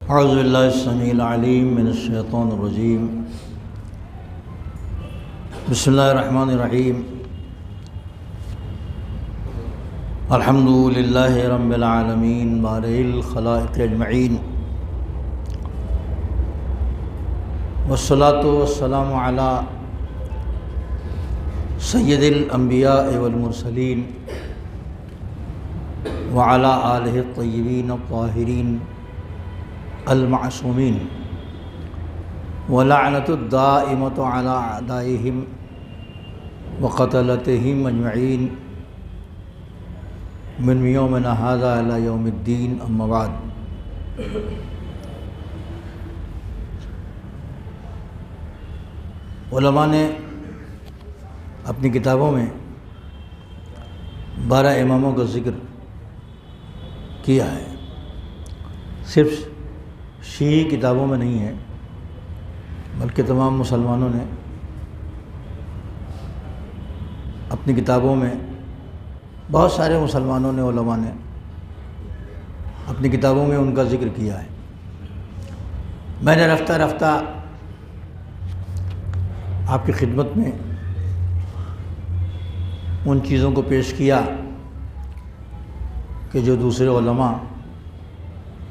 اعوذ باللہ السمیع العلیم من الشیطان الرجیم بسم اللہ الرحمن الرحیم الحمد للہ رب العالمین بارئ الخلائق اجمعین والصلاة والسلام علی سید الانبیاء والمرسلین وعلی آلہ الطیبین الطاہرین المعصومین ولعنۃ الدائمۃ علی اعدائہم وقتلتہم اجمعین من یومنا ھذا الی یوم الدین، اما بعد۔ علماء نے اپنی کتابوں میں 12 اماموں کا ذکر کیا ہے، صرف شیعی کتابوں میں نہیں ہے بلکہ تمام مسلمانوں نے اپنی کتابوں میں، بہت سارے مسلمانوں نے، علماء نے اپنی کتابوں میں ان کا ذکر کیا ہے۔ میں نے رفتہ رفتہ آپ کی خدمت میں ان چیزوں کو پیش کیا کہ جو دوسرے علماء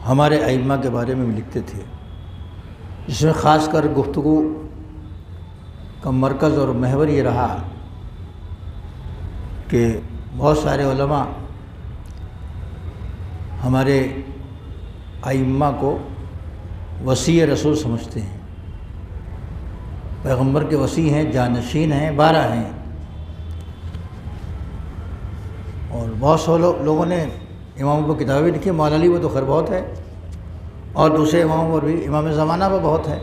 ہمارے ائمہ کے بارے میں لکھتے تھے، جس میں خاص کر گفتگو کا مرکز اور محور یہ رہا کہ بہت سارے علماء ہمارے ائمہ کو وصی رسول سمجھتے ہیں، پیغمبر کے وصی ہیں، جانشین ہیں، 12 ہیں، اور بہت سے لوگوں نے اماموں پر کتابیں لکھی۔ مولا علی وہ تو خیر بہت ہے، اور دوسرے اماموں پر بھی، امام زمانہ پر بہت ہے،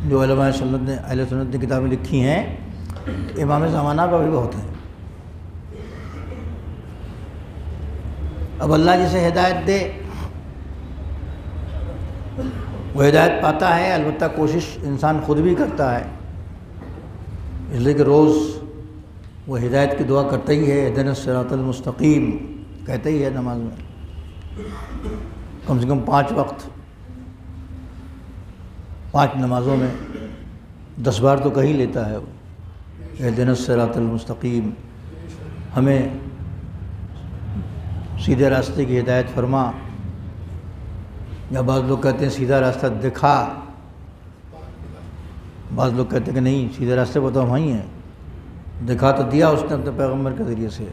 جو علماء سنت نے، اہل سنت نے کتابیں لکھی ہیں، امام زمانہ پر بھی بہت ہیں۔ اب اللہ جسے ہدایت دے وہ ہدایت پاتا ہے، البتہ کوشش انسان خود بھی کرتا ہے، اس لیے کہ روز وہ ہدایت کی دعا کرتا ہی ہے، اہدنا الصراط المستقیم کہتا ہی ہے نماز میں، کم سے کم 5 وقت، 5 نمازوں میں 10 بار تو کہہ ہی لیتا ہے وہ، اہدنا الصراط المستقیم، ہمیں سیدھے راستے کی ہدایت فرما، یا بعض لوگ کہتے ہیں سیدھا راستہ دکھا، بعض لوگ کہتے ہیں کہ نہیں، سیدھے راستے پر تو ہم ہی ہیں، دکھا تو دیا اس نے اپنے پیغمبر کے ذریعے سے،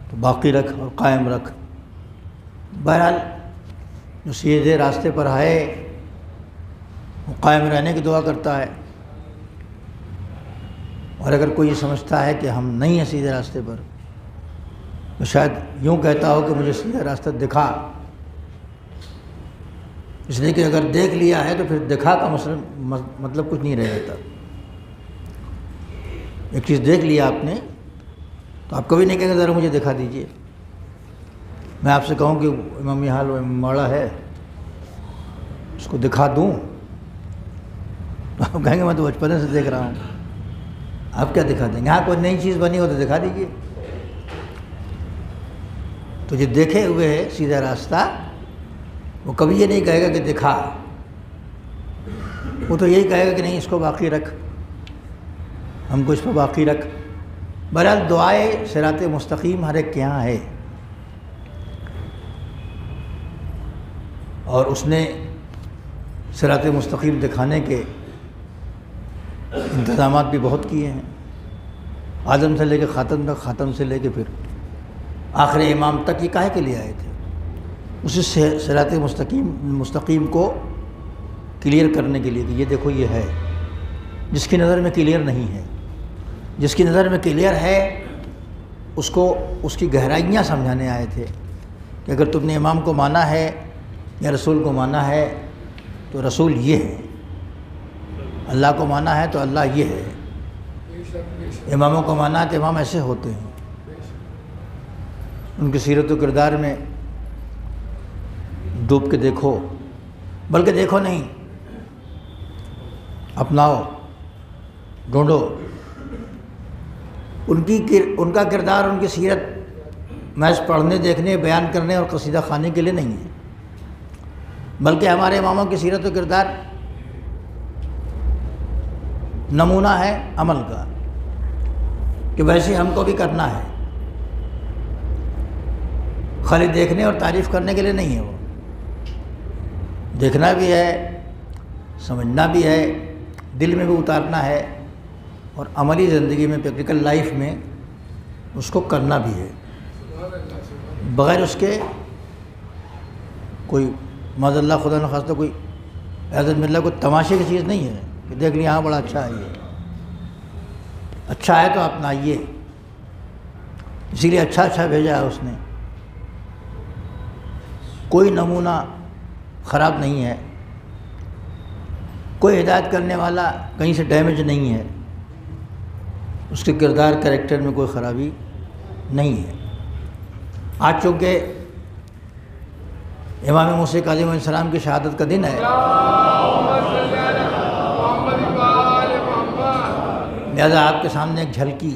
تو باقی رکھ اور قائم رکھ۔ بہرحال جو سیدھے راستے پر ہے وہ قائم رہنے کی دعا کرتا ہے، اور اگر کوئی یہ سمجھتا ہے کہ ہم نہیں ہیں سیدھے راستے پر، تو شاید یوں کہتا ہو کہ مجھے سیدھا راستہ دکھا، اس لیے کہ اگر دیکھ لیا ہے تو پھر دکھا کا مطلب کچھ نہیں رہ جاتا۔ ایک چیز دیکھ لیا آپ نے تو آپ کبھی نہیں کہیں گے ذرا مجھے دکھا دیجئے۔ میں آپ سے کہوں کہ امام حال و ماڑا ہے، اس کو دکھا دوں، تو آپ کہیں گے میں تو بچپنے سے دیکھ رہا ہوں، آپ کیا دکھا دیں گے؟ ہاں کوئی نئی چیز بنی ہو تو دکھا دیجئے۔ تو جو دیکھے ہوئے ہے سیدھا راستہ، وہ کبھی یہ نہیں کہے گا کہ دکھا، وہ تو یہی کہے گا کہ نہیں، اس کو باقی رکھ، ہم کو اس پر باقی رکھ۔ بہرحال دعائے صراط مستقیم ہر ایک کے یہاں ہے، اور اس نے صراط مستقیم دکھانے کے انتظامات بھی بہت کیے ہیں، آدم سے لے کے خاتم تک، خاتم سے لے کے پھر آخر امام تک۔ یہ کاہے کے لیے آئے تھے؟ اسی صراط مستقیم کو کلیئر کرنے کے لیے کہ یہ دیکھو یہ ہے، جس کی نظر میں کلیئر نہیں ہے، جس کی نظر میں کلیئر ہے اس کو اس کی گہرائیاں سمجھانے آئے تھے کہ اگر تم نے امام کو مانا ہے یا رسول کو مانا ہے تو رسول یہ ہے، اللہ کو مانا ہے تو اللہ یہ ہے، اماموں کو مانا ہے تو امام ایسے ہوتے ہیں، ان کی سیرت و کردار میں ڈوب کے دیکھو، بلکہ دیکھو نہیں، اپناؤ، ڈھونڈو۔ ان کا کردار، ان کی سیرت محض پڑھنے، دیکھنے، بیان کرنے اور قصیدہ خوانی کے لیے نہیں ہے، بلکہ ہمارے اماموں کی سیرت و کردار نمونہ ہے عمل کا کہ ویسے ہم کو بھی کرنا ہے، خالی دیکھنے اور تعریف کرنے کے لیے نہیں ہے، وہ دیکھنا بھی ہے، سمجھنا بھی ہے، دل میں بھی اتارنا ہے، اور عملی زندگی میں پریکٹیکل لائف میں اس کو کرنا بھی ہے۔ بغیر اس کے کوئی معاذ اللہ خدا نخواستہ کوئی عزت ملہ کوئی تماشے کی چیز نہیں ہے کہ دیکھ لیا ہاں بڑا اچھا ہے، یہ اچھا ہے تو اپنائیے، اسی لیے اچھا بھیجا ہے اس نے، کوئی نمونہ خراب نہیں ہے، کوئی ہدایت کرنے والا کہیں سے ڈیمیج نہیں ہے، اس کے کردار کریکٹر میں کوئی خرابی نہیں ہے۔ آج چونکہ امام موسیٰ کاظم علیہ السلام کی شہادت کا دن ہے، لہذا آپ کے سامنے ایک جھلکی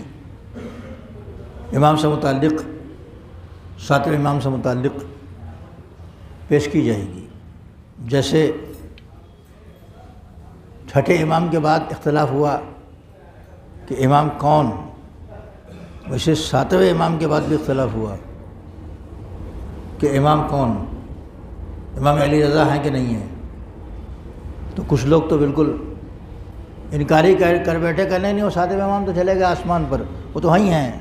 امام سے متعلق، ساتویں امام سے متعلق پیش کی جائے گی۔ جیسے چھٹے امام کے بعد اختلاف ہوا کہ امام کون، ویسے ساتویں امام کے بعد بھی اختلاف ہوا کہ امام کون، امام علی رضا ہیں کہ نہیں ہیں۔ تو کچھ لوگ تو بالکل انکاری کر بیٹھے کہ نہیں وہ ساتویں امام تو چلے گئے آسمان پر، وہ تو وہیں ہیں۔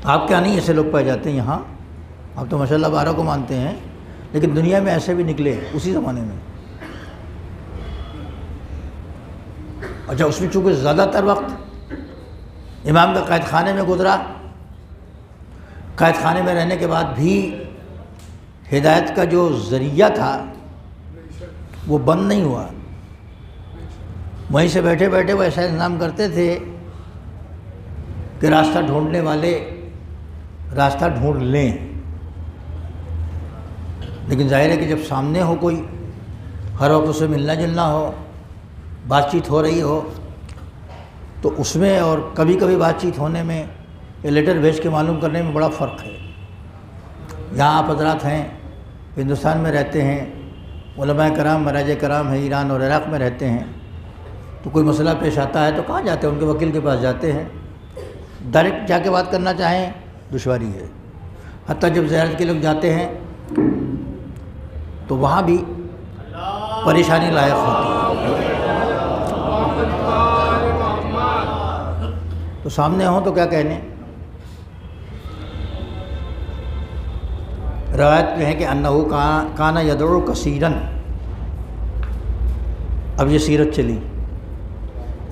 آپ کیا نہیں ایسے لوگ پائے جاتے ہیں یہاں، آپ تو ماشاءاللہ 12 کو مانتے ہیں، لیکن دنیا میں ایسے بھی نکلے اسی زمانے میں۔ اچھا، اس میں چونکہ زیادہ تر وقت امام کا قید خانے میں گزرا، قید خانے میں رہنے کے بعد بھی ہدایت کا جو ذریعہ تھا وہ بند نہیں ہوا، وہیں سے بیٹھے بیٹھے وہ ایسا انتظام کرتے تھے کہ راستہ ڈھونڈنے والے راستہ ڈھونڈ لیں۔ لیکن ظاہر ہے کہ جب سامنے ہو کوئی، ہر وقت اس سے ملنا جلنا ہو، بات چیت ہو رہی ہو، تو اس میں اور کبھی کبھی بات چیت ہونے میں یا لیٹر بھیج کے معلوم کرنے میں بڑا فرق ہے۔ یہاں آپ حضرات ہیں، ہندوستان میں رہتے ہیں، علماء کرام مراجع کرام ہیں، ایران اور عراق میں رہتے ہیں، تو کوئی مسئلہ پیش آتا ہے تو کہاں جاتے ہیں؟ ان کے وکیل کے پاس جاتے ہیں۔ ڈائریکٹ جا کے بات کرنا چاہیں دشواری ہے، حتیٰ جب زیارت کے لوگ جاتے ہیں تو وہاں بھی پریشانی لائق ہوتی ہے۔ تو سامنے ہوں تو کیا کہنے۔ روایت میں ہے کہ انہو کانا یدعو کثیراً، اب یہ سیرت چلی،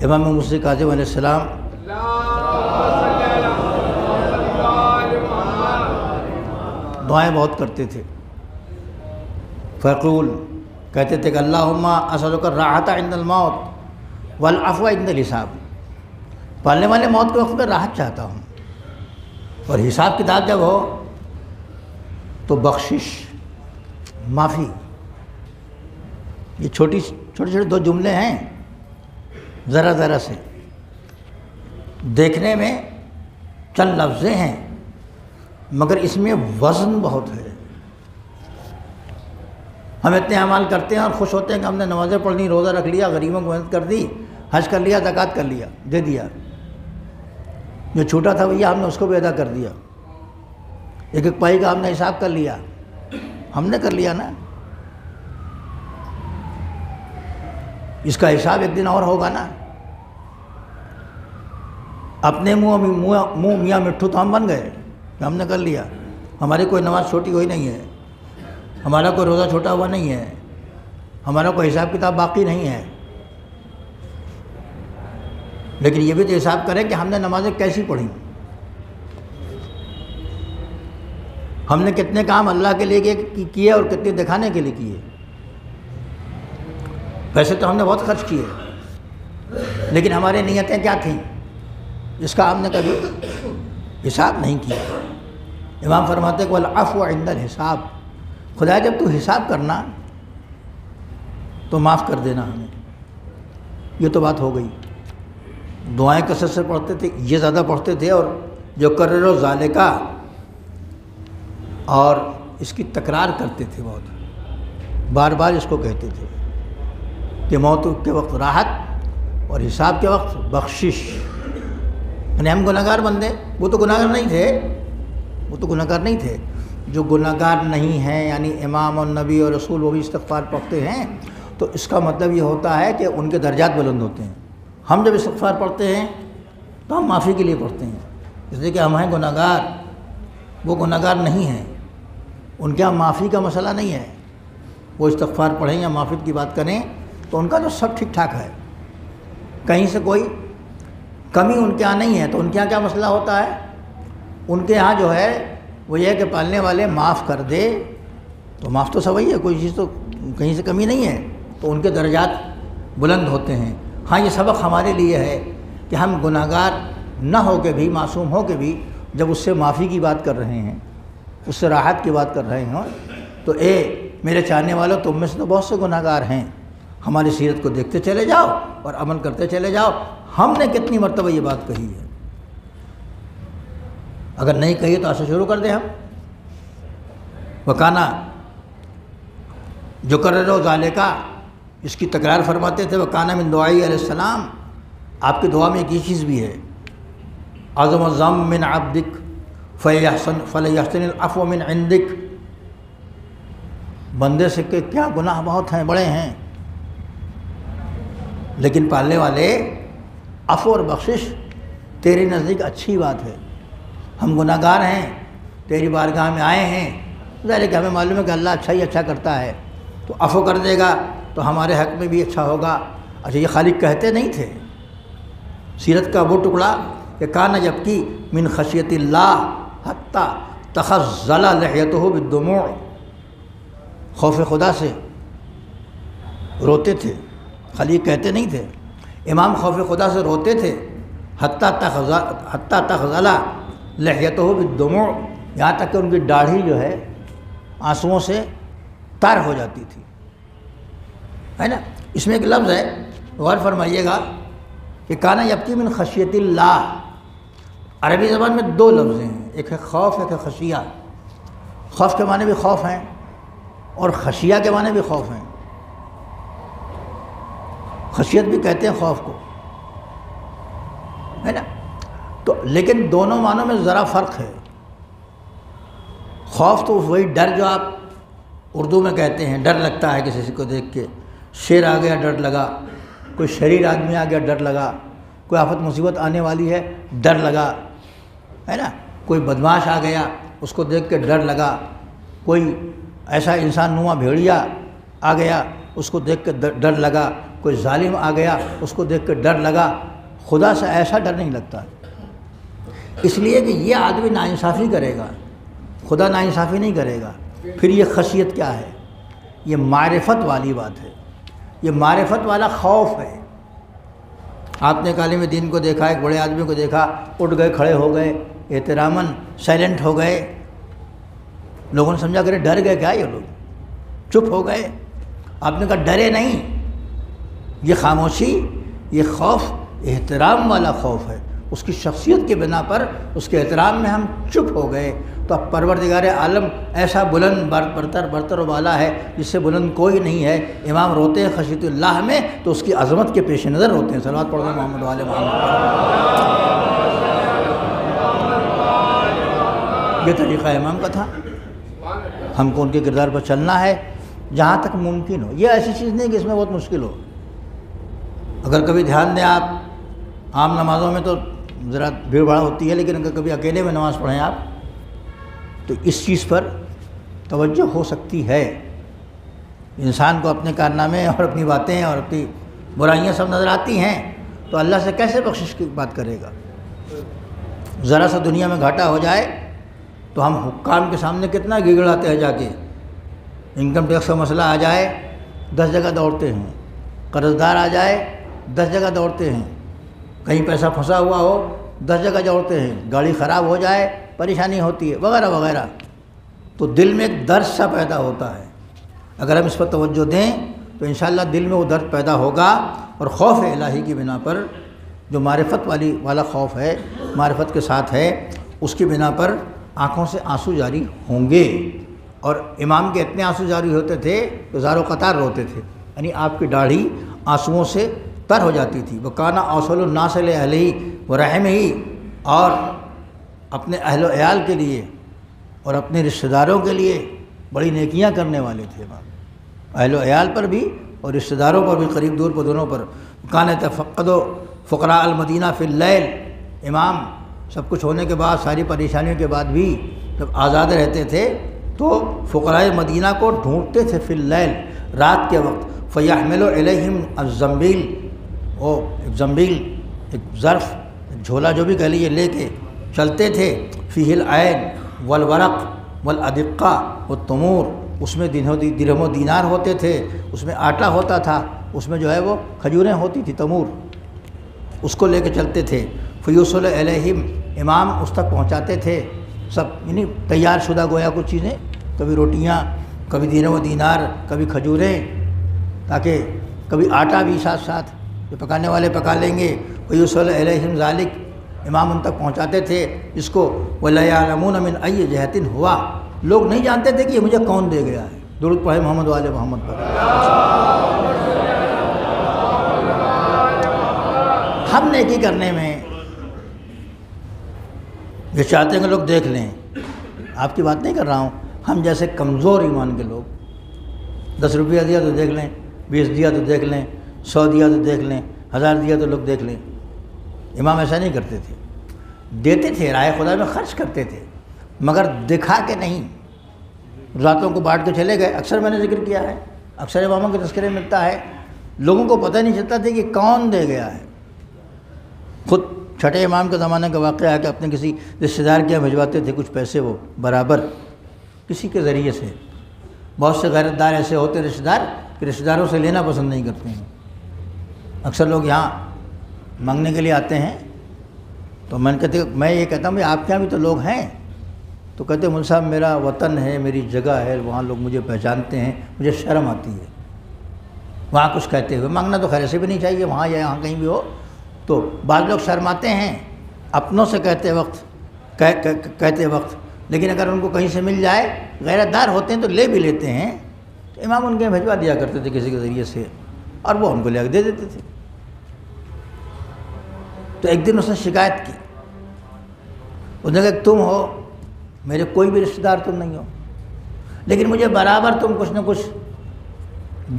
امام موسیٰ کاظم علیہ السلام دعائیں بہت کرتے تھے۔ فیقول، کہتے تھے کہ اللہم اسألک الراحۃ عند الموت والعفو عند الحساب، پالنے والے موت کے وقت میں راحت چاہتا ہوں، اور حساب کتاب جب ہو تو بخشش، معافی۔ یہ چھوٹے دو جملے ہیں، ذرا ذرا سے، دیکھنے میں چند لفظیں ہیں، مگر اس میں وزن بہت ہے۔ ہم اتنے اعمال کرتے ہیں اور خوش ہوتے ہیں کہ ہم نے نمازیں پڑھنی، روزہ رکھ لیا، غریبوں کو مدد کر دی، حج کر لیا، زکوٰۃ کر لیا، دے دیا، جو چھوٹا تھا بھیا ہم نے اس کو بھی ادا کر دیا، ایک ایک پائی کا ہم نے حساب کر لیا، ہم نے کر لیا نا۔ اس کا حساب ایک دن اور ہوگا نا۔ اپنے منہ میاں مٹھو تو ہم بن گئے کہ ہم نے کر لیا، ہماری کوئی نماز چھوٹی ہوئی نہیں ہے، ہمارا کوئی روزہ چھوٹا ہوا نہیں ہے، ہمارا کوئی حساب کتاب باقی نہیں ہے۔ لیکن یہ بھی تو حساب کریں کہ ہم نے نمازیں کیسی پڑھیں، ہم نے کتنے کام اللہ کے لیے کیے اور کتنے دکھانے کے لیے کیے۔ ویسے تو ہم نے بہت خرچ کیے، لیکن ہماری نیتیں کیا تھیں، اس کا ہم نے کبھی حساب نہیں کیا۔ امام فرماتے کہ والعفو عند الحساب، خدا جب تو حساب کرنا تو معاف کر دینا ہمیں۔ یہ تو بات ہو گئی۔ دعائیں کثرت سے پڑھتے تھے، یہ زیادہ پڑھتے تھے، اور جو کررو ذالکا اور اس کی تکرار کرتے تھے، بہت بار بار اس کو کہتے تھے کہ موت کے وقت راحت اور حساب کے وقت بخشش۔ یعنی ہم گناہگار بندے، وہ تو گناہگار نہیں تھے، وہ تو گناہگار نہیں تھے۔ جو گناہگار نہیں ہیں یعنی امام اور نبی اور رسول وہ بھی استغفار پڑھتے ہیں، تو اس کا مطلب یہ ہوتا ہے کہ ان کے درجات بلند ہوتے ہیں۔ ہم جب استغفار پڑھتے ہیں تو ہم معافی کے لیے پڑھتے ہیں، اس لیے کہ ہم ہیں گناہگار، وہ گناہگار نہیں ہیں، ان کے ہاں معافی کا مسئلہ نہیں ہے۔ وہ استغفار پڑھیں یا معافی کی بات کریں تو ان کا تو سب ٹھیک ٹھاک ہے، کہیں سے کوئی کمی ان کے ہاں نہیں ہے۔ تو ان کے ہاں کیا مسئلہ ہوتا ہے؟ ان کے ہاں جو ہے وہ یہ ہے کہ پالنے والے معاف کر دے تو معاف تو سوئی ہے، کوئی چیز تو کہیں سے کمی نہیں ہے، تو ان کے درجات بلند ہوتے ہیں۔ ہاں یہ سبق ہمارے لیے ہے کہ ہم گناہگار نہ ہو کے بھی، معصوم ہو کے بھی، جب اس سے معافی کی بات کر رہے ہیں، اس سے راحت کی بات کر رہے ہیں، تو اے میرے چاہنے والوں، تم میں سے تو بہت سے گناہگار ہیں، ہماری سیرت کو دیکھتے چلے جاؤ اور عمل کرتے چلے جاؤ۔ ہم نے کتنی مرتبہ یہ بات کہی ہے، اگر نہیں کہی تو ایسے شروع کر دیں ہم۔ وکانا جو کر رہے ہو ذالکا، اس کی تکرار فرماتے تھے۔ وکانا من دعائی علیہ السلام، آپ کی دعا میں ایک یہ چیز بھی ہے، عظم الذنب من عبدک فلیحسن العفو من عندک، بندے سے کہ کیا گناہ بہت ہیں، بڑے ہیں، لیکن پالنے والے عفو اور بخشش تیری نزدیک اچھی بات ہے۔ ہم گناہگار ہیں، تیری بارگاہ میں آئے ہیں، ظاہر ہے کہ ہمیں معلوم ہے کہ اللہ اچھا ہی اچھا کرتا ہے، تو عفو کر دے گا تو ہمارے حق میں بھی اچھا ہوگا۔ اچھا یہ خالق کہتے نہیں تھے، سیرت کا وہ ٹکڑا کہ کانا یبکی من خشیت اللہ حتی تخزل لحیتہ بالدموع، خوف خدا سے روتے تھے، خلیق کہتے نہیں تھے، امام خوف خدا سے روتے تھے، حتی تخزل لحیتہ بالدموع، یہاں تک کہ ان کی داڑھی جو ہے آنسوؤں سے تر ہو جاتی تھی، ہے نا۔ اس میں ایک لفظ ہے، غور فرمائیے گا کہ کانا یبکی من خشیت اللہ، عربی زبان میں دو لفظ ہیں، ایک ہے خوف، ایک ہے خشیہ۔ خوف کے معنی بھی خوف ہیں اور خشیہ کے معنی بھی خوف ہیں، خشیت بھی کہتے ہیں خوف کو، ہے نا۔ تو لیکن دونوں معنوں میں ذرا فرق ہے۔ خوف تو وہی ڈر جو آپ اردو میں کہتے ہیں، ڈر لگتا ہے کسی کو دیکھ کے، شیر آ گیا ڈر لگا، کوئی شریر آدمی آ گیا ڈر لگا، کوئی آفت مصیبت آنے والی ہے ڈر لگا، ہے نا، کوئی بدماش آ گیا اس کو دیکھ کے ڈر لگا، کوئی ایسا انسان نما بھیڑیا آ گیا اس کو دیکھ کے ڈر لگا، کوئی ظالم آ گیا اس کو دیکھ کے ڈر لگا۔ خدا سے ایسا ڈر نہیں لگتا، اس لیے کہ یہ آدمی ناانصافی کرے گا، خدا ناانصافی نہیں کرے گا۔ پھر یہ خشیت کیا ہے؟ یہ معرفت والی بات ہے، یہ معرفت والا خوف ہے۔ آپ نے ایک عالم دین کو دیکھا، ایک بڑے آدمی کو دیکھا، اٹھ گئے، کھڑے ہو گئے، احتراماً سائلنٹ ہو گئے، لوگوں نے سمجھا کرے ڈر گئے کیا، یہ لوگ چپ ہو گئے۔ آپ نے کہا ڈرے نہیں، یہ خاموشی، یہ خوف احترام والا خوف ہے، اس کی شخصیت کے بنا پر اس کے احترام میں ہم چپ ہو گئے۔ تو اب پروردگار عالم ایسا بلند برتر و بالا ہے جس سے بلند کوئی نہیں ہے۔ امام روتے ہیں خشیت اللہ میں تو اس کی عظمت کے پیش نظر روتے ہیں۔ صلوات پڑھیں محمد وعلی محمد۔ یہ طریقہ امام کا تھا، ہم کو ان کے کردار پر چلنا ہے جہاں تک ممکن ہو۔ یہ ایسی چیز نہیں کہ اس میں بہت مشکل ہو۔ اگر کبھی دھیان دیں آپ، عام نمازوں میں تو ذرا بھیڑ بھاڑ ہوتی ہے، لیکن اگر کبھی اکیلے میں نماز پڑھیں آپ تو اس چیز پر توجہ ہو سکتی ہے۔ انسان کو اپنے کارنامے اور اپنی باتیں اور اپنی برائیاں سب نظر آتی ہیں، تو اللہ سے کیسے بخشش کی بات کرے گا؟ ذرا سا دنیا میں گھاٹا ہو جائے تو ہم حکام کے سامنے کتنا گڑگڑاتے ہیں، جا کے انکم ٹیکس کا مسئلہ آ جائے 10 جگہ دوڑتے ہیں، قرض دار آ جائے 10 جگہ دوڑتے ہیں، کہیں پیسہ پھنسا ہوا ہو 10 جگہ دوڑتے ہیں، گاڑی خراب ہو جائے پریشانی ہوتی ہے، وغیرہ وغیرہ۔ تو دل میں ایک درد سا پیدا ہوتا ہے، اگر ہم اس پر توجہ دیں تو انشاءاللہ دل میں وہ درد پیدا ہوگا، اور خوف الہی کی بنا پر، جو معرفت والا خوف ہے، معرفت کے ساتھ ہے، اس کی بنا پر آنکھوں سے آنسو جاری ہوں گے۔ اور امام کے اتنے آنسو جاری ہوتے تھے کہ زارو قطار روتے تھے، یعنی آپ کی داڑھی آنسوؤں سے تر ہو جاتی تھی۔ وکانہ اوصل الناس لأہلہ ورحمہ، اور اپنے اہل و عیال کے لیے اور اپنے رشتہ داروں کے لیے بڑی نیکیاں کرنے والے تھے امام، اہل و عیال پر بھی اور رشتہ داروں پر بھی، قریب دور پر دونوں پر۔ کان یتفقد فقراء المدینہ فی اللیل، امام سب کچھ ہونے کے بعد، ساری پریشانیوں کے بعد بھی جب آزاد رہتے تھے تو فقراء مدینہ کو ڈھونڈتے تھے فی اللیل، رات کے وقت۔ فیحمل الیہم الزنبیل، وہ ایک زنبیل، ایک ظرف، ایک جھولا جو بھی کہہ لیجیے، لے کے چلتے تھے۔ فیہ العین والورق والادقہ والتمور، اس میں درہم و دینار ہوتے تھے، اس میں آٹا ہوتا تھا، اس میں جو ہے وہ کھجوریں ہوتی تھی، تمور، اس کو لے کے چلتے تھے۔ فیوصل الیہم، امام اس تک پہنچاتے تھے سب، یعنی تیار شدہ گویا کچھ چیزیں، کبھی روٹیاں، کبھی درہم و دینار، کبھی کھجوریں، تاکہ کبھی آٹا بھی ساتھ ساتھ، جو پکانے والے پکا لیں گے۔ فیوصل الیہم ذالک، امام ان تک پہنچاتے تھے اس کو۔ وَلَا يَعْلَمُونَ مِنْ أَيِّ جِهَةٍ هُوَ، لوگ نہیں جانتے تھے کہ یہ مجھے کون دے گیا ہے۔ درود پڑھے محمد والے محمد پر۔ ہم نیکی کرنے میں یہ چاہتے ہیں کہ لوگ دیکھ لیں، آپ کی بات نہیں کر رہا ہوں، ہم جیسے کمزور ایمان کے لوگ 10 روپیہ دیا تو دیکھ لیں، 20 دیا تو دیکھ لیں، 100 دیا تو دیکھ لیں، 1000 دیا تو لوگ دیکھ لیں۔ امام ایسا نہیں کرتے تھے، دیتے تھے، راہ خدا میں خرچ کرتے تھے، مگر دکھا کے نہیں، راتوں کو بانٹ کے چلے گئے۔ اکثر میں نے ذکر کیا ہے، اکثر اماموں کے تذکرے ملتا ہے، لوگوں کو پتہ نہیں چلتا تھا کہ کون دے گیا ہے۔ خود چھٹے امام کے زمانے کا واقعہ ہے کہ اپنے کسی رشتہ دار کے یہاں بھجواتے تھے کچھ پیسے، وہ برابر کسی کے ذریعے سے۔ بہت سے غیرت دار ایسے ہوتے رشتہ دار کہ رشتہ داروں سے لینا پسند نہیں کرتے ہیں۔ اکثر لوگ یہاں مانگنے کے لیے آتے ہیں تو میں یہ کہتا ہوں آپ کے یہاں بھی تو لوگ ہیں، تو کہتے ہیں مول صاحب میرا وطن ہے، میری جگہ ہے، وہاں لوگ مجھے پہچانتے ہیں، مجھے شرم آتی ہے وہاں کچھ کہتے ہوئے۔ مانگنا تو خیر سے بھی نہیں چاہیے، وہاں یا یہاں کہیں بھی ہو، تو بعض لوگ شرماتے ہیں اپنوں سے کہتے وقت، لیکن اگر ان کو کہیں سے مل جائے، غیرت دار ہوتے ہیں تو لے بھی لیتے ہیں۔ تو امام ان کے یہاں بھجوا دیا کرتے تھے کسی کے ذریعے سے، اور وہ ان کو لے کے دے دیتے تھے۔ تو ایک دن اس نے شکایت کی، اس نے کہا تم ہو، میرے کوئی بھی رشتہ دار تم نہیں ہو، لیکن مجھے برابر تم کچھ نہ کچھ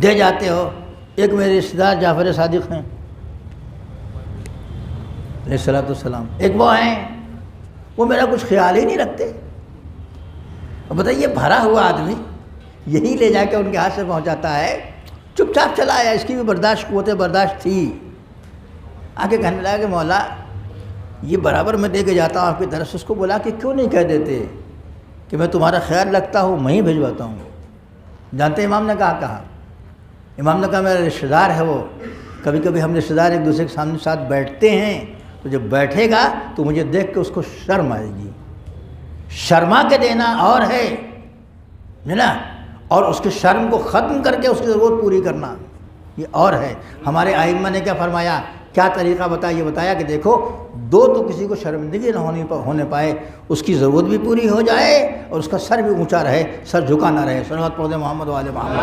دے جاتے ہو۔ ایک میرے رشتہ دار جعفر صادق ہیں علیہ الصلوۃ والسلام، ایک وہ ہیں، وہ میرا کچھ خیال ہی نہیں رکھتے۔ اور بتائیے بھرا ہوا آدمی یہی لے جا کے ان کے ہاتھ سے پہنچاتا ہے، چپ چاپ چلا آیا، اس کی بھی قوت برداشت تھی۔ آگے کہنے لگا کہ مولا یہ برابر میں دے کے جاتا ہوں آپ کی طرف سے، اس کو بلا کے کیوں نہیں کہہ دیتے کہ میں تمہارا خیال رکھتا ہوں، میں ہی بھجواتا ہوں۔ جانتے ہیں امام نے کہا امام نے کہا میرا رشتہ دار ہے وہ، کبھی کبھی ہم رشتہ دار ایک دوسرے کے سامنے ساتھ بیٹھتے ہیں، تو جب بیٹھے گا تو مجھے دیکھ کے اس کو شرم آئے گی، شرما کے دینا اور ہے نا، اور اس کے شرم کو ختم کر کے اس کی ضرورت پوری کرنا یہ اور ہے۔ ہمارے ائمہ نے کیا فرمایا، کیا طریقہ بتایا، یہ بتایا کہ دیکھو دو تو کسی کو شرمندگی نہ ہونے پائے، اس کی ضرورت بھی پوری ہو جائے اور اس کا سر بھی اونچا رہے، سر جھکا نہ رہے۔ صلوات پڑھیں محمد والے محمد۔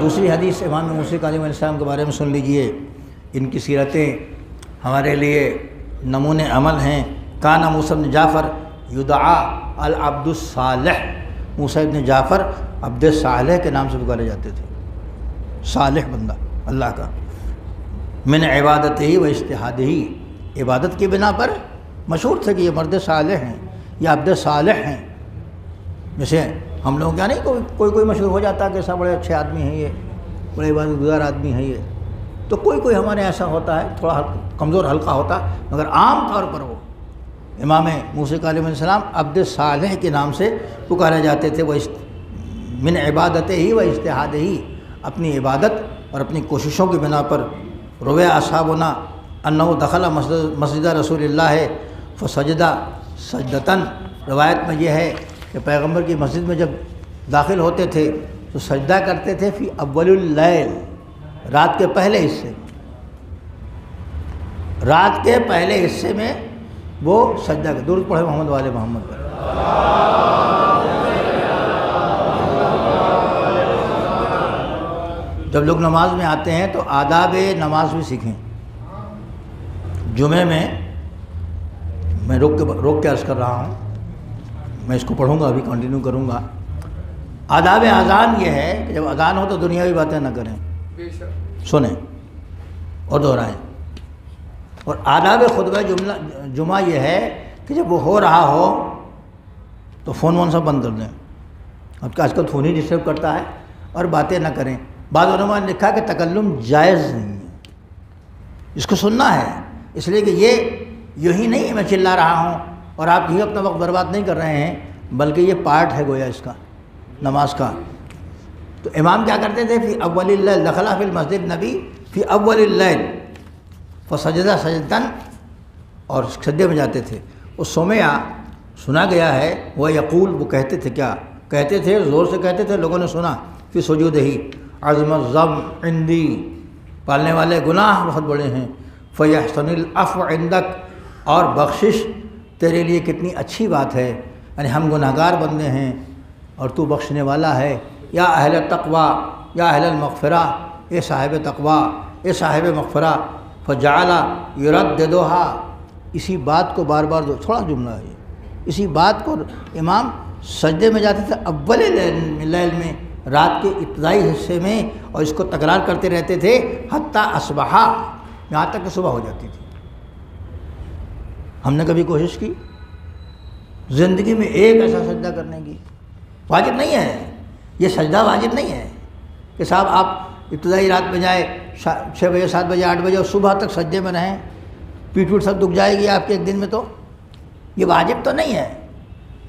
دوسری حدیث امام موسی کاظم علیہ السلام کے بارے میں سن لیجئے، ان کی سیرتیں ہمارے لیے نمونے عمل ہیں۔ کان موسیٰ بن جعفر یدعا العبد الصالح، موسیٰ بن جعفر عبد صالح کے نام سے پکارے جاتے تھے، صالح بندہ اللہ کا۔ من عبادت ہی و اجتہاد ہی، عبادت کی بنا پر مشہور تھے کہ یہ مرد صالح ہیں، یہ عبد صالح ہیں۔ جیسے ہم لوگ کیا نہیں کوئی مشہور ہو جاتا کہ ایسا بڑے اچھے آدمی ہیں، یہ بڑے عبادت گزار آدمی ہیں یہ، تو کوئی ہمارے ایسا ہوتا ہے، تھوڑا کمزور ہلکا ہوتا، مگر عام طور پر وہ امام موسیٰ کاظم علیہ السلام عبد صالح کے نام سے پکارے جاتے تھے۔ وہ من عبادت ہی و اجتہاد ہی، اپنی عبادت اور اپنی کوششوں کی بنا پر۔ روی اصحابنا انہ دخل مسجد رسول اللہ فسجدہ سجدتاً، روایت میں یہ ہے کہ پیغمبر کی مسجد میں جب داخل ہوتے تھے تو سجدہ کرتے تھے فی اول اللیل، رات کے پہلے حصے میں وہ سجدہ کر. درود پڑھے محمد والے محمد پر. جب لوگ نماز میں آتے ہیں تو آداب نماز بھی سیکھیں. جمعے میں روک کے عرض کر رہا ہوں, میں اس کو پڑھوں گا, ابھی کنٹینیو کروں گا. آداب اذان یہ ہے کہ جب اذان ہو تو دنیاوی باتیں نہ کریں, سنیں اور دہرائیں. اور آداب خطبہ جمعہ یہ ہے کہ جب وہ ہو رہا ہو تو فون سب بند کر دیں. اب آج کل فون ہی ڈسٹرب کرتا ہے, اور باتیں نہ کریں. بعض علماء نے لکھا کہ تکلم جائز نہیں ہے, اس کو سننا ہے, اس لیے کہ یہ یہی نہیں ہے میں چلا رہا ہوں اور آپ یہی اپنا وقت برباد نہیں کر رہے ہیں, بلکہ یہ پارٹ ہے گویا اس کا نماز کا. تو امام کیا کرتے تھے, فی اول اللیل دخل فی المسجد نبی فی اول اللیل فسجدہ سجدتن, اور سجدے میں جاتے تھے. وہ سنا گیا ہے, وہ یقول, وہ کہتے تھے, کیا کہتے تھے, زور سے کہتے تھے, لوگوں نے سنا, فی سجودہ ہی عظم الذنب عندی, پالنے والے گناہ بہت بڑے ہیں, فیحسن العفو عندک, اور بخشش تیرے لیے کتنی اچھی بات ہے, یعنی ہم گناہگار بندے ہیں اور تو بخشنے والا ہے. یا اہل تقوی یا اہل المغفرہ, اے صاحب تقوی, اے صاحب مغفرہ. فجعل یرددها, اسی بات کو بار بار, تھوڑا جملہ ہے, اسی بات کو امام سجدے میں جاتے تھے اول لیل میں, رات کے ابتدائی حصے میں, اور اس کو تکرار کرتے رہتے تھے حتی اصبحا, یہاں تک کہ صبح ہو جاتی تھی. ہم نے کبھی کوشش کی زندگی میں ایک ایسا سجدہ کرنے کی؟ واجب نہیں ہے یہ سجدہ, واجب نہیں ہے کہ صاحب آپ ابتدائی رات میں جائے 6 بجے 7 بجے 8 بجے اور صبح تک سجدے میں رہیں, پیٹ سب دکھ جائے گی آپ کے ایک دن میں. تو یہ واجب تو نہیں ہے,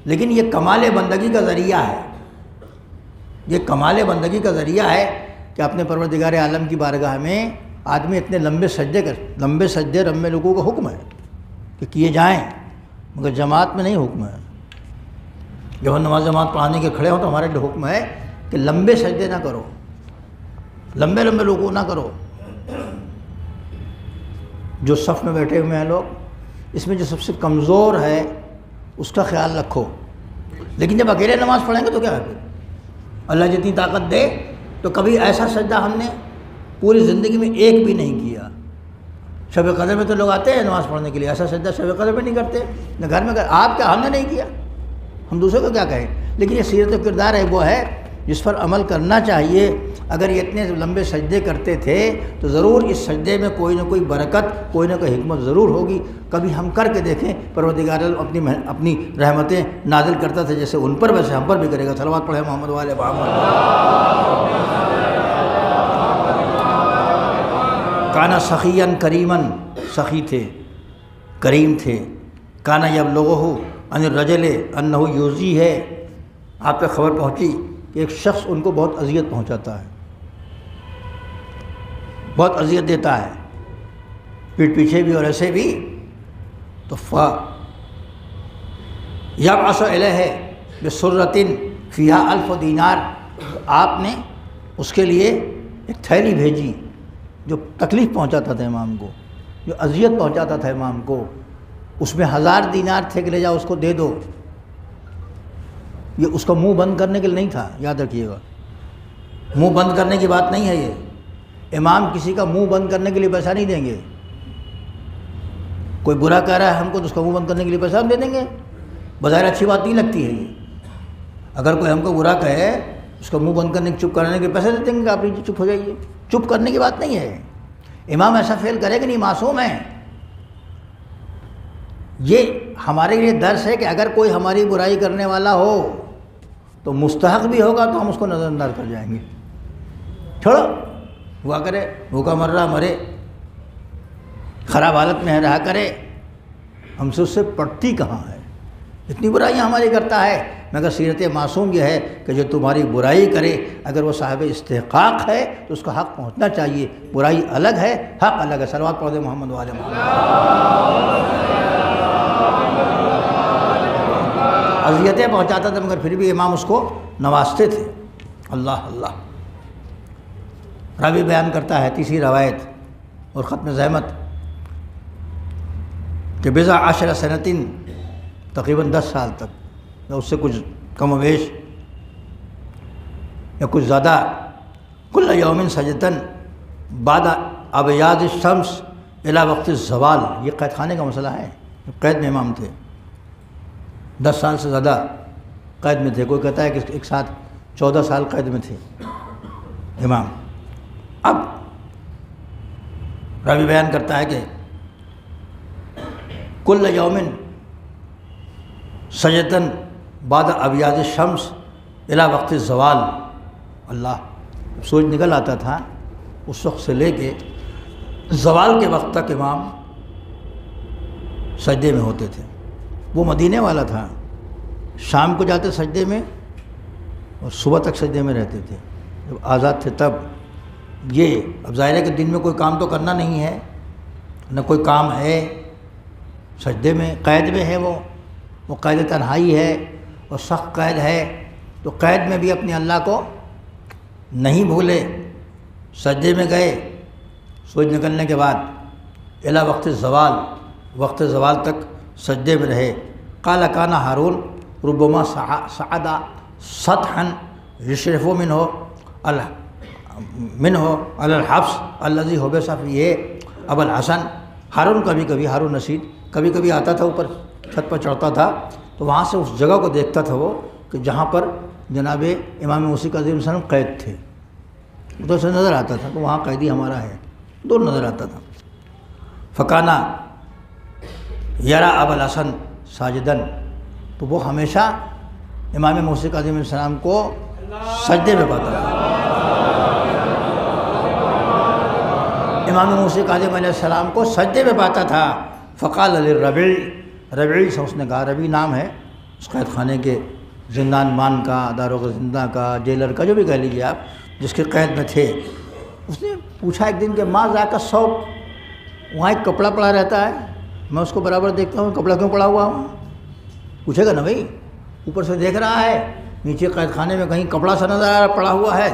لیکن یہ کمال بندگی کا ذریعہ ہے. یہ کمال بندگی کا ذریعہ ہے کہ اپنے پروردگار عالم کی بارگاہ میں آدمی اتنے لمبے سجدے لمبے لوگوں کا حکم ہے کہ کیے جائیں, مگر جماعت میں نہیں حکم ہے. جب ہم نماز جماعت پڑھانے کے کھڑے ہوں تو ہمارے لیے حکم ہے کہ لمبے سجدے نہ کرو, لمبے رکوع نہ کرو. جو صف میں بیٹھے ہوئے ہیں لوگ, اس میں جو سب سے کمزور ہے اس کا خیال رکھو. لیکن جب اکیلے نماز پڑھیں گے تو کیا ہے پھر, اللہ جتنی طاقت دے. تو کبھی ایسا سجدہ ہم نے پوری زندگی میں ایک بھی نہیں کیا. شب قدر میں تو لوگ آتے ہیں نماز پڑھنے کے لیے, ایسا سجدہ شب قدر میں نہیں کرتے, نہ گھر میں آپ کیا, ہم نے نہیں کیا, ہم دوسروں کو کیا کہیں. لیکن یہ سیرت و کردار ہے, وہ ہے جس پر عمل کرنا چاہیے. اگر یہ اتنے لمبے سجدے کرتے تھے تو ضرور اس سجدے میں کوئی نہ کوئی برکت, کوئی نہ کوئی حکمت ضرور ہوگی. کبھی ہم کر کے دیکھیں, پروردگار اپنی رحمتیں نازل کرتا تھا جیسے ان پر, ویسے ہم پر بھی کرے گا. صلوات پڑھے محمد والے محمد. کانا سخیًا کریمن, سخی تھے, کریم تھے. کانا یبلغہ عن الرجل انہ یؤذی ہے, آپ پہ خبر پہنچی کہ ایک شخص ان کو بہت اذیت پہنچاتا ہے, بہت اذیت دیتا ہے, پیٹھ پیچھے بھی اور ایسے بھی. تو یبعث الیہ بسرۃ فیہا 1000 دینار, آپ نے اس کے لیے ایک تھیلی بھیجی جو تکلیف پہنچاتا تھا امام کو, جو اذیت پہنچاتا تھا امام کو. اس میں 1000 دینار تھے کہ لے جاؤ اس کو دے دو. یہ اس کا منہ بند کرنے کے لیے نہیں تھا, یاد رکھیے گا, منہ بند کرنے کی بات نہیں ہے یہ. امام کسی کا منہ بند کرنے کے لیے پیسہ نہیں دیں گے. کوئی برا کہہ رہا ہے ہم کو تو اس کا منہ بند کرنے کے لیے پیسہ ہم دے دیں گے؟ بظاہر اچھی بات نہیں لگتی ہے یہ. اگر کوئی ہم کو برا کہے اس کا منہ بند کرنے چپ کرنے کے پیسے دے دیں گے کہ آپ چپ ہو جائیے. چپ کرنے کی بات نہیں ہے. امام ایسا فعل کرے کہ نہیں, معصوم ہے. یہ ہمارے لیے درس ہے کہ اگر کوئی ہماری برائی کرنے والا ہو تو مستحق بھی ہوگا تو ہم اس کو نظر انداز کر جائیں گے. چھوڑو, ہوا کرے, بھوکا مر رہا مرے, خراب حالت میں رہا کرے, ہم سے اس سے پڑتی کہاں ہے. اتنی برائیاں ہماری کرتا ہے, مگر سیرت معصوم یہ ہے کہ جو تمہاری برائی کرے اگر وہ صاحب استحقاق ہے تو اس کا حق پہنچنا چاہیے. برائی الگ ہے, حق الگ ہے. صلوات پڑھ دے محمد والے محمد. اذیتیں پہنچاتا تھا مگر پھر بھی امام اس کو نوازتے تھے. اللہ اللہ. راوی بیان کرتا ہے, تیسری روایت اور ختم زحمت, کہ بضع عشر سنتین تقریباً 10 سال تک یا اس سے کچھ کم و بیش یا کچھ زیادہ، کل یوم سجدن بعد ابیاض الشمس الی وقت الزوال، یہ قید خانے کا مسئلہ ہے، قید میں امام تھے، 10 سال سے زیادہ قید میں تھے، کوئی کہتا ہے کہ ایک ساتھ 14 سال قید میں تھے امام۔ اب راوی بیان کرتا ہے کہ کل یومن سجدن بعد ابیاض الشمس الی وقت الزوال، اللہ سورج نکل آتا تھا اس وقت سے لے کے زوال کے وقت تک امام سجدے میں ہوتے تھے۔ وہ مدینے والا تھا، شام کو جاتے سجدے میں اور صبح تک سجدے میں رہتے تھے جب آزاد تھے تب۔ یہ اب ظاہر ہے کہ دن میں کوئی کام تو کرنا نہیں ہے، نہ کوئی کام ہے، سجدے میں قید میں ہے، وہ قید تنہائی ہے اور سخت قید ہے، تو قید میں بھی اپنے اللہ کو نہیں بھولے، سجدے میں گئے سورج نکلنے کے بعد الی وقت زوال، وقت زوال تک سجدے میں رہے۔ قال کان ہارون ربما صعد سطحا یشرف منہ علی الحبس الذی حبس فیہ ابو الحسن، ہارون کبھی کبھی، ہارون رشید کبھی کبھی آتا تھا، اوپر چھت پر چڑھتا تھا تو وہاں سے اس جگہ کو دیکھتا تھا وہ کہ جہاں پر جناب امام موصی علیہ السلام قید تھے، ادھر سے نظر آتا تھا کہ وہاں قیدی ہمارا ہے، دور نظر آتا تھا۔ فکانا یرا ابو الحسن ساجدن، تو وہ ہمیشہ امام موصی علیہ السلام کو سجدے میں پاتا تھا، امام موصی علیہ السلام کو سجدے میں پاتا تھا۔ فقال للربیع، ربیع سے اس نے کہا، ربیع نام ہے اس قید خانے کے زندان مان کا، داروغ زندہ کا، جیلر کا، جو بھی کہہ لیجیے آپ، جس کے قید میں تھے۔ اس نے پوچھا ایک دن کہ ما ذاک الثوب، وہاں ایک کپڑا پڑا رہتا ہے، میں اس کو برابر دیکھتا ہوں، کپڑا کیوں پڑا ہوا ہوں؟ پوچھے گا نا بھائی، اوپر سے دیکھ رہا ہے نیچے قید خانے میں کہیں کپڑا سا نظر آ رہا پڑا ہوا ہے۔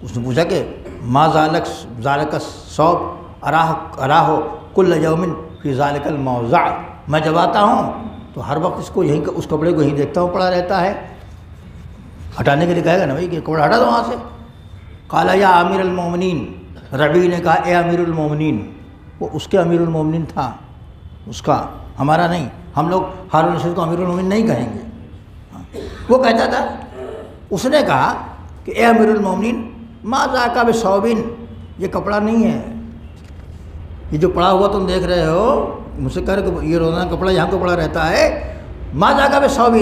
اس نے پوچھا کہ ما ذالک الثوب اراہ کل یوم فی ذالک الموضع، میں جب آتا ہوں تو ہر وقت اس کو یہیں، اس کپڑے کو یہیں دیکھتا ہوں پڑا رہتا ہے۔ ہٹانے کے لیے کہے گا نا بھائی کہ کپڑا ہٹا دو وہاں سے۔ قال یا امیر المومنین، ربیع نے کہا اے امیر المومنین، وہ اس کے امیر المومنین تھا، اس کا، ہمارا نہیں، ہم لوگ ہارون رشید کو امیر المومنین نہیں کہیں گے، وہ کہتا تھا۔ اس نے کہا کہ اے امیر المومنین ما ذاک بثوب، یہ کپڑا نہیں ہے، یہ جو پڑا ہوا تم دیکھ رہے ہو، مجھ سے کہہ رہے کہ یہ روزانہ کپڑا یہاں کو پڑا رہتا ہے، ما ذاک بثوب،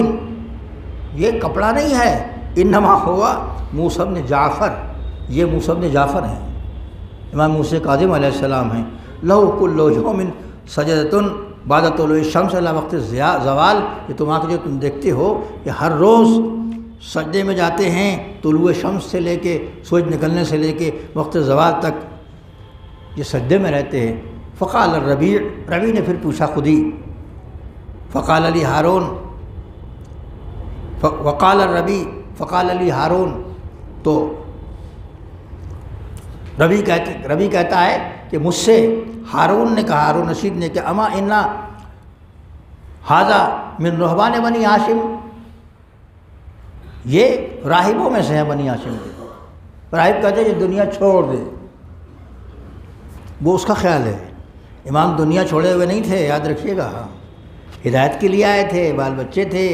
یہ کپڑا نہیں ہے، انما ہوا موسیٰ بن جعفر، یہ موسیٰ بن جعفر ہیں، امام موسیٰ کاظم علیہ السلام ہیں۔ لہو کل یوم سجدۃ بعد طلوع الشمس الی وقت زوال، یہ تم آ کے جو تم دیکھتے ہو کہ ہر روز سجدے میں جاتے ہیں طلوع شمس سے لے کے، سورج نکلنے سے لے کے وقت زوال تک یہ سجدے میں رہتے ہیں۔ فقال الربیع، ربیع نے پھر پوچھا خود ہی، فقال علی ہارون، وقال الربیع فقال علی ہارون، تو ربیع کہتا ہے کہ مجھ سے ہارون نے کہا، ہارون رشید نے کہ اما انا ھذا من رہبان بنی ہاشم، یہ راہبوں میں سے ہیں بنی ہاشم کے۔ راہب کہتے ہیں کہ دنیا چھوڑ دے، وہ اس کا خیال ہے، امام دنیا چھوڑے ہوئے نہیں تھے، یاد رکھیے گا، ہدایت کے لیے آئے تھے، بال بچے تھے،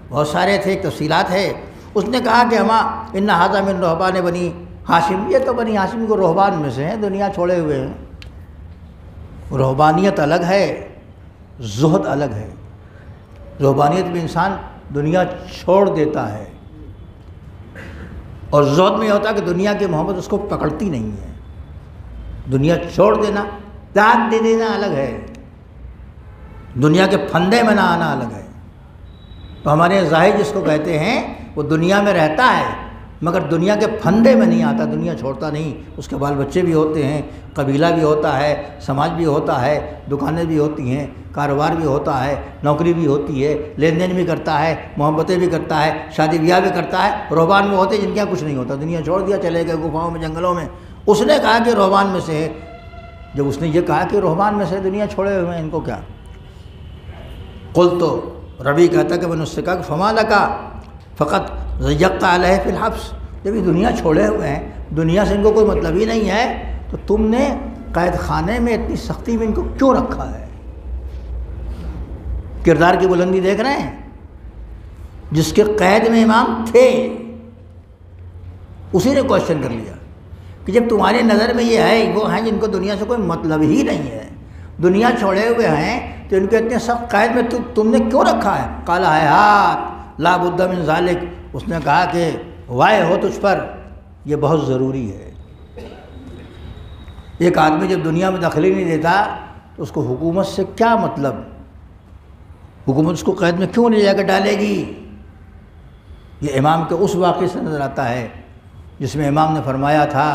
بہت سارے تھے، تفصیلات ہے۔ اس نے کہا کہ اما ان ھذا من رہبان بنی ہاشم، یہ تو بنی ہاشم کو رہبان میں سے ہیں، دنیا چھوڑے ہوئے ہیں۔ رہبانیت الگ ہے، زہد الگ ہے، رہبانیت میں انسان دنیا چھوڑ دیتا ہے، اور زہد میں یہ ہوتا ہے کہ دنیا کی محبت اس کو پکڑتی نہیں ہے۔ دنیا چھوڑ دینا، تاگ دے دینا الگ ہے، دنیا کے پھندے میں نہ آنا الگ ہے۔ تو ہمارے زاہد جس کو کہتے ہیں وہ دنیا میں رہتا ہے مگر دنیا کے پھندے میں نہیں آتا، دنیا چھوڑتا نہیں، اس کے بال بچے بھی ہوتے ہیں، قبیلہ بھی ہوتا ہے، سماج بھی ہوتا ہے، دکانیں بھی ہوتی ہیں، کاروبار بھی ہوتا ہے، نوکری بھی ہوتی ہے، لین دین بھی کرتا ہے، محبتیں بھی کرتا ہے، شادی بیاہ بھی کرتا ہے۔ رہبان میں ہوتے جن کے یہاں کچھ نہیں ہوتا، دنیا چھوڑ دیا، چلے گئے گفاؤں میں، جنگلوں میں۔ اس نے کہا کہ رہبان میں سے ہے، جب اس نے یہ کہا کہ رہبان میں سے دنیا چھوڑے ہوئے ہیں، ان کو کیا؟ قل تو ربی کہتا کہ میں نے اس سے کہا کہ فما لکا فقط ضیقت علیہ فی الحبس، جب یہ دنیا چھوڑے ہوئے ہیں، دنیا سے ان کو کوئی مطلب ہی نہیں ہے، تو تم نے قید خانے میں اتنی سختی میں ان کو کیوں رکھا ہے؟ کردار کی بلندی دیکھ رہے ہیں؟ جس کے قید میں امام تھے اسی نے کوشچن کر لیا کہ جب تمہاری نظر میں یہ ہے، وہ ہیں جن کو دنیا سے کوئی مطلب ہی نہیں ہے، دنیا چھوڑے ہوئے ہیں، تو ان کے اتنے سخت قید میں تم نے کیوں رکھا ہے؟ قال ہیہات لا بد من ذالک، اس نے کہا کہ وائے ہو تجھ پر، یہ بہت ضروری ہے۔ ایک آدمی جب دنیا میں دخلی نہیں دیتا تو اس کو حکومت سے کیا مطلب؟ حکومت اس کو قید میں کیوں نہیں جا کے ڈالے گی؟ یہ امام کے اس واقعے سے نظر آتا ہے جس میں امام نے فرمایا تھا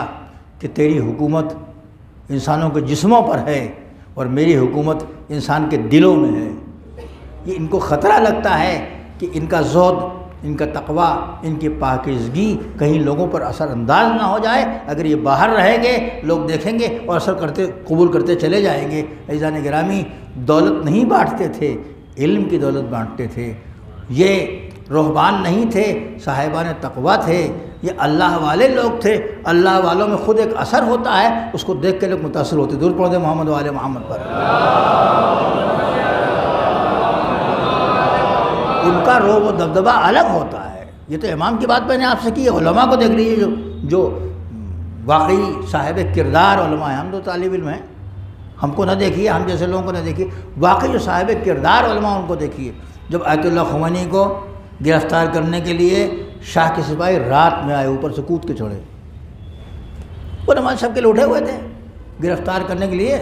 کہ تیری حکومت انسانوں کے جسموں پر ہے اور میری حکومت انسان کے دلوں میں ہے۔ یہ ان کو خطرہ لگتا ہے کہ ان کا زہد، ان کا تقویٰ، ان کی پاکیزگی کہیں لوگوں پر اثر انداز نہ ہو جائے۔ اگر یہ باہر رہیں گے لوگ دیکھیں گے اور قبول کرتے چلے جائیں گے۔ عزیزان گرامی، دولت نہیں بانٹتے تھے، علم کی دولت بانٹتے تھے۔ یہ رہبان نہیں تھے، صاحبان تقویٰ تھے، یہ اللہ والے لوگ تھے۔ اللہ والوں میں خود ایک اثر ہوتا ہے، اس کو دیکھ کے لوگ متاثر ہوتے۔ درود پڑھ دیں محمد والے محمد پر۔ ان کا روب و دبدبہ الگ ہوتا ہے۔ یہ تو امام کی بات میں نے آپ سے کی ہے، علماء کو دیکھ لیجیے جو واقعی صاحب کردار علماء ہیں۔ ہم تو طالب علم ہیں، ہم کو نہ دیکھیے، ہم جیسے لوگوں کو نہ دیکھیے، واقعی جو صاحب کردار علماء ان کو دیکھیے۔ جب آیت اللہ خمینی کو گرفتار کرنے کے لیے شاہ کے سپاہی رات میں آئے، اوپر سے کود کے چھوڑے، وہ نماز سب کے لیے اٹھے ہوئے تھے، گرفتار کرنے کے لیے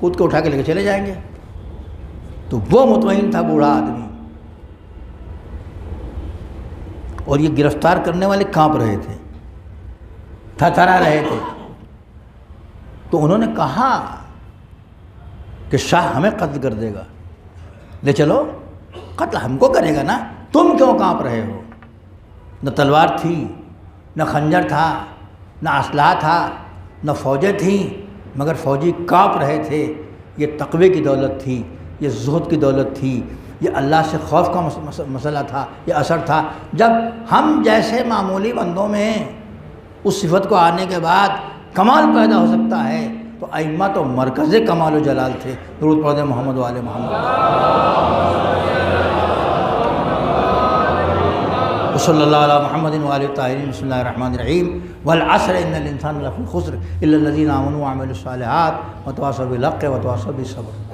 کود کے اٹھا کے لے کے چلے جائیں گے، تو وہ مطمئن تھا بوڑھا آدمی، اور یہ گرفتار کرنے والے کانپ رہے تھے، تھرتھرا رہے تھے۔ تو انہوں نے کہا کہ شاہ ہمیں قتل کر دے گا، لے چلو، قتل ہم کو کرے گا نا، تم کیوں کانپ رہے ہو؟ نہ تلوار تھی، نہ خنجر تھا، نہ اسلحہ تھا، نہ فوجیں تھیں، مگر فوجی کانپ رہے تھے۔ یہ تقوی کی دولت تھی، یہ زہد کی دولت تھی، یہ اللہ سے خوف کا مسئلہ تھا، یہ اثر تھا۔ جب ہم جیسے معمولی بندوں میں اس صفت کو آنے کے بعد کمال پیدا ہو سکتا ہے، تو ائمہ تو مرکز کمال و جلال تھے۔ درود پڑھ دیں محمد والے محمد۔ صلی اللہ علیہ محمد وآلہ الطاہرین۔ بسم اللہ الرحمن الرحیم۔ والعصر ان الانسان لفی خسر الا الذین آمنوا وعملوا الصالحات وتواصوا بالحق وتواصوا بالصبر۔